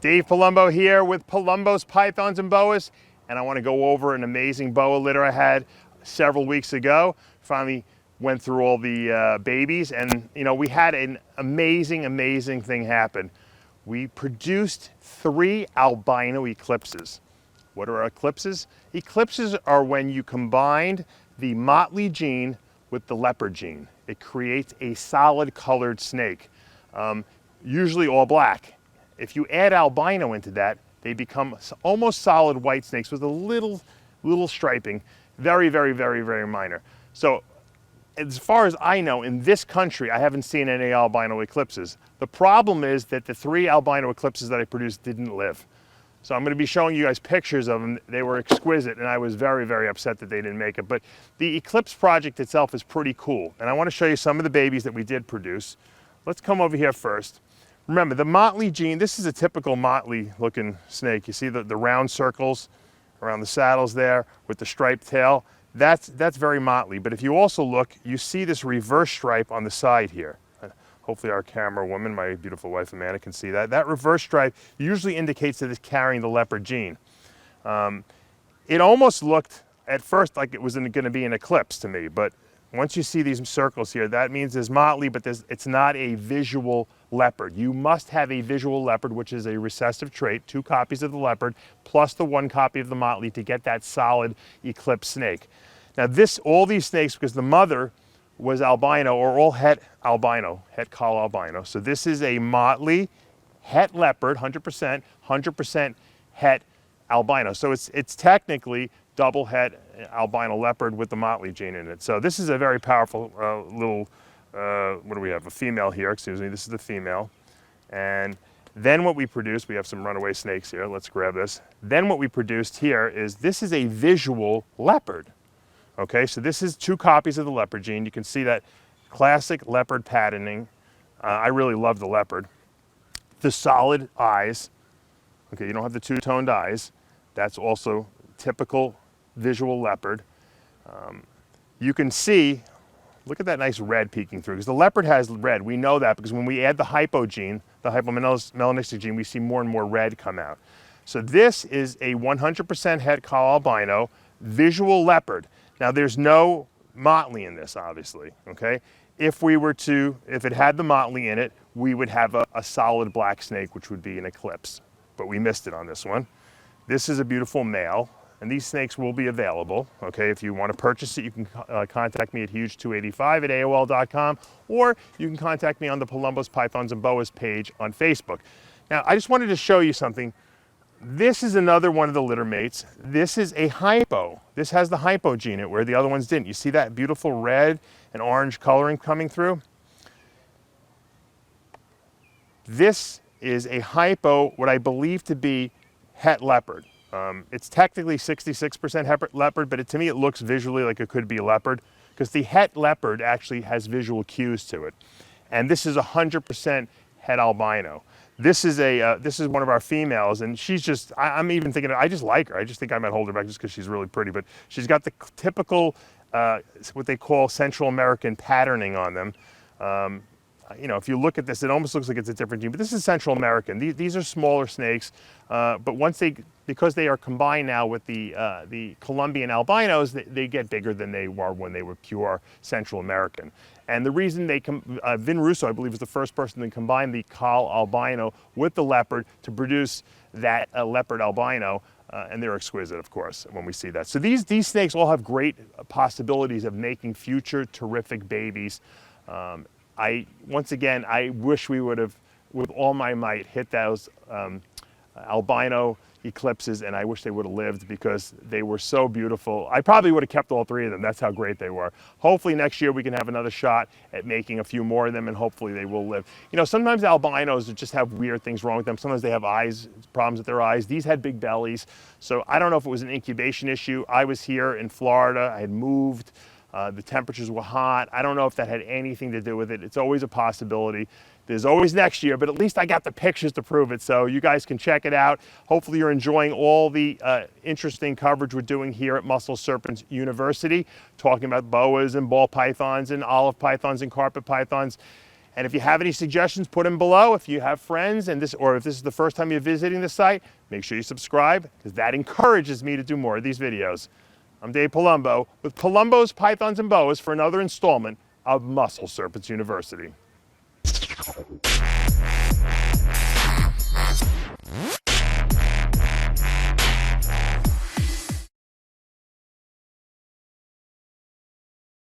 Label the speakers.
Speaker 1: Dave Palumbo here with Palumbo's Pythons and Boas, and I want to go over an amazing boa litter I had several weeks ago. Finally went through all the babies, and you know, we had an amazing thing happen. We produced 3 albino eclipses. What are eclipses? Eclipses are when you combine the Motley gene with the leopard gene. It creates a solid colored snake, usually all black. If you add albino into that, they become almost solid white snakes with a little striping, very minor. So as far as I know, in this country, I haven't seen any albino eclipses. The problem is that the 3 albino eclipses that I produced didn't live. So I'm going to be showing you guys pictures of them. They were exquisite, and I was very upset that they didn't make it. But the Eclipse project itself is pretty cool, and I want to show you some of the babies that we did produce. Let's come over here first. Remember, the Motley gene, this is a typical Motley looking snake. You see the round circles around the saddles there with the striped tail? That's very Motley. But if you also look, you see this reverse stripe on the side here. Hopefully our camera woman, my beautiful wife Amanda, can see that. That reverse stripe usually indicates that it's carrying the leopard gene. It almost looked at first like it was going to be an eclipse to me, but once you see these circles here, that means there's Motley, but it's not a visual leopard. You must have a visual leopard, which is a recessive trait, 2 copies of the leopard, plus the 1 copy of the Motley to get that solid eclipse snake. Now all these snakes, because the mother was albino, or all het albino, het col albino. So this is a Motley het leopard, 100% het albino. So it's technically double het albino leopard with the Motley gene in it. So this is a very powerful little, what do we have? A female here, excuse me. This is the female. And then what we produced, we have some runaway snakes here. Let's grab this. Then what we produced here is, this is a visual leopard. Okay, so this is 2 copies of the leopard gene. You can see that classic leopard patterning. I really love the leopard. The solid eyes. Okay, you don't have the 2-toned eyes. That's also typical visual leopard. You can see, look at that nice red peeking through, because the leopard has red. We know that because when we add the Hypo gene, the hypomelanistic gene, we see more and more red come out. So this is a 100% het col albino visual leopard. Now there's no Motley in this, obviously, okay? If it had the Motley in it, we would have a solid black snake, which would be an eclipse, but we missed it on this one. This is a beautiful male, and these snakes will be available, okay? If you want to purchase it, you can contact me at huge285@aol.com, or you can contact me on the Palumbo's Pythons and Boas page on Facebook. Now, I just wanted to show you something. This is another one of the litter mates. This is a Hypo. This has the Hypo gene in it, where the other ones didn't. You see that beautiful red and orange coloring coming through? This is a Hypo, what I believe to be het leopard. It's technically 66% leopard, but to me it looks visually like it could be a leopard, because the het leopard actually has visual cues to it. And this is 100% het albino. This is one of our females, and she's just, I'm even thinking, I just like her. I just think I might hold her back just because she's really pretty, but she's got the typical, what they call Central American patterning on them. You know, if you look at this, it almost looks like it's a different gene, but this is Central American. These are smaller snakes, but because they are combined now with the Colombian albinos, they get bigger than they were when they were pure Central American. And the reason Vin Russo, I believe, is the first person to combine the col albino with the leopard to produce that leopard albino, and they're exquisite, of course, when we see that. So these snakes all have great possibilities of making future terrific babies. Once again, I wish we would have, with all my might, hit those albino eclipses, and I wish they would have lived, because they were so beautiful. I probably would have kept all 3 of them. That's how great they were. Hopefully next year we can have another shot at making a few more of them, and hopefully they will live. You know, sometimes albinos just have weird things wrong with them. Sometimes they have problems with their eyes. These had big bellies. So I don't know if it was an incubation issue. I was here in Florida. I had moved. The temperatures were hot. I don't know if that had anything to do with it. It's always a possibility. There's always next year, but at least I got the pictures to prove it, so you guys can check it out. Hopefully you're enjoying all the interesting coverage we're doing here at Muscle Serpents University, talking about boas and ball pythons and olive pythons and carpet pythons. And if you have any suggestions, put them below. If you have friends or if this is the first time you're visiting the site, make sure you subscribe, because that encourages me to do more of these videos. I'm Dave Palumbo with Palumbo's Pythons and Boas for another installment of Muscle Serpents University.